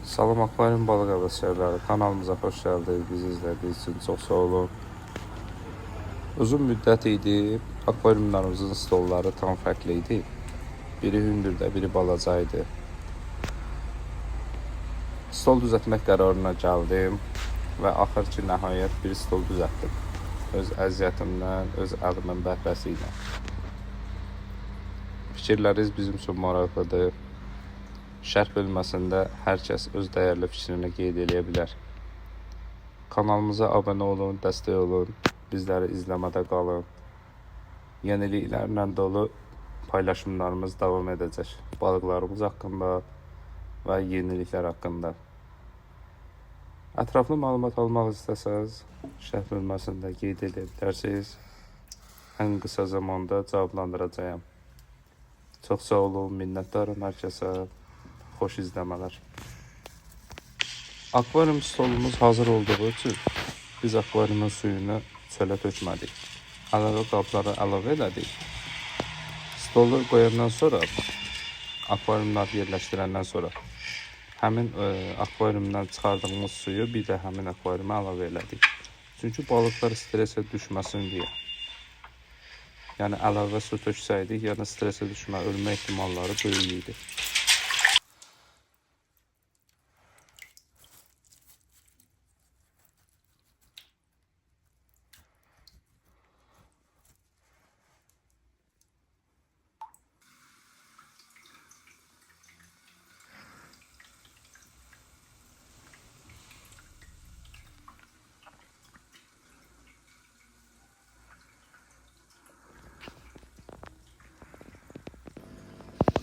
Salam Akvaryum balıq həvəskarları, kanalımıza xoş gəldiniz. Bizi izlədiyiniz üçün çox sağ olun. Uzun müddət idi, akvaryumlarımızın stolları tam fərqli idi. Biri hündürdə, biri balaca idi. Stol düzəltmək qərarına gəldim və axır ki, nəhayət bir stol düzəltdim. Öz əziyyətimdən, öz əlimin bəhbəsi ilə. Fikirləriniz bizim üçün maraqlıdır. Şərh bölməsində hər kəs öz dəyərli fikrini qeyd edə bilər. Kanalımıza abunə olun, dəstək olun, bizləri izləmədə qalın. Yeniliklərlə dolu paylaşımlarımız davam edəcək. Balıqlarımız haqqında və yeniliklər haqqında. Ətraflı məlumat almaq istəsəz, şərh bölməsində qeyd edə bilərsiniz. Ən qısa zamanda cavablandıracağam. Çox sağ olun, minnətdarım hər kəsə. Xoş izləmələr. Akvaryum stolumuz hazır olduğu üçün biz akvaryumun suyunu çölə tökmədik. Əlavə qabları əlavə elədik. Stolu qoyandan sonra, akvaryumları yerləşdirəndən sonra həmin akvaryumdan çıxardığımız suyu bir də həmin akvaryuma əlavə elədik. Çünki balıqlar stresə düşməsin deyə. Yəni əlavə su töksəydik, yəni stresə düşmə, ölmə ehtimalları böyük idi.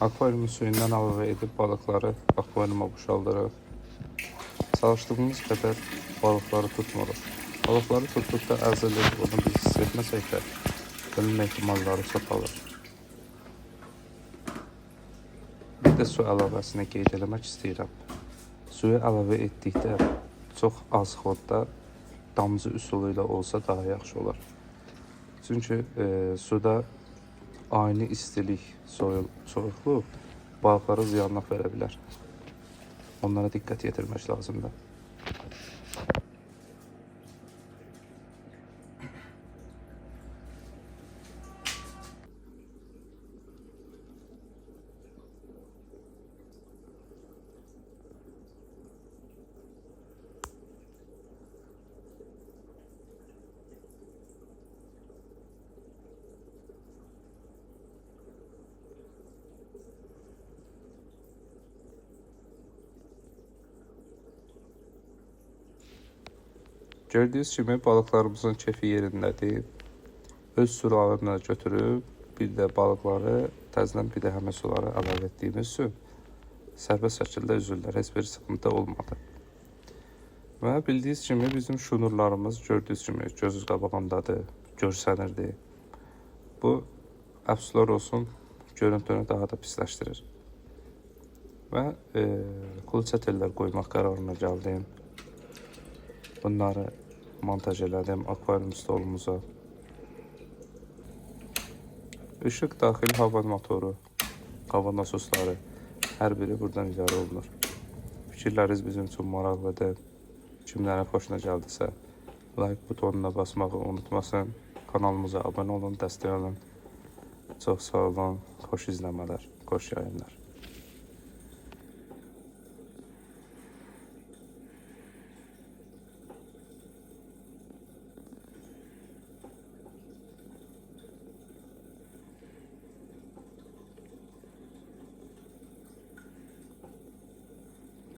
Akvaryumun suyundan əlavə edib balıqları akvaryuma boşaldırıq. Çalışdığımız qədər balıqları tutmuruq. Balıqları tutduqda əzəlik onu biz hiss etməsək də ölmə ehtimalları çoxalır. Bir də su əlavəsini qeyd eləmək istəyirəm. Suyu əlavə etdikdə çox az xodda damcı üsulu ilə olsa daha yaxşı olar. Çünki suda ani istilik, soyuqluq balıqlara ziyanlıq verə bilər. Onlara diqqət yetirmək lazımdır. Gördüyünüz kimi balıqlarımızın kefi yerindədir. Öz sularını götürüb, bir də balıqları təzədən bir də həmin suları əlavə etdiyimiz üçün sərbəst şəkildə üzürlər, heç bir sıxıntı olmadı. Və bildiyiniz kimi bizim şunurlarımız gördüyünüz kimi göz qabağındadır, görsənirdi. Bu, əfsuslar olsun, görüntünü daha da pisləşdirir. Və kulçatellər qoymaq qərarına gəldim. Bunları montaj elədim akvaryum stolumuza. Işıq daxil hava motoru, hava nasosları hər biri buradan idarə olunur. Fikirləriniz bizim üçün maraqlıdır. Kimlərin xoşuna gəldisə, like butonuna basmağı unutmasın. Kanalımıza abunə olun, dəstək olun. Çox sağ olun, xoş izləmələr, xoş yayınlar.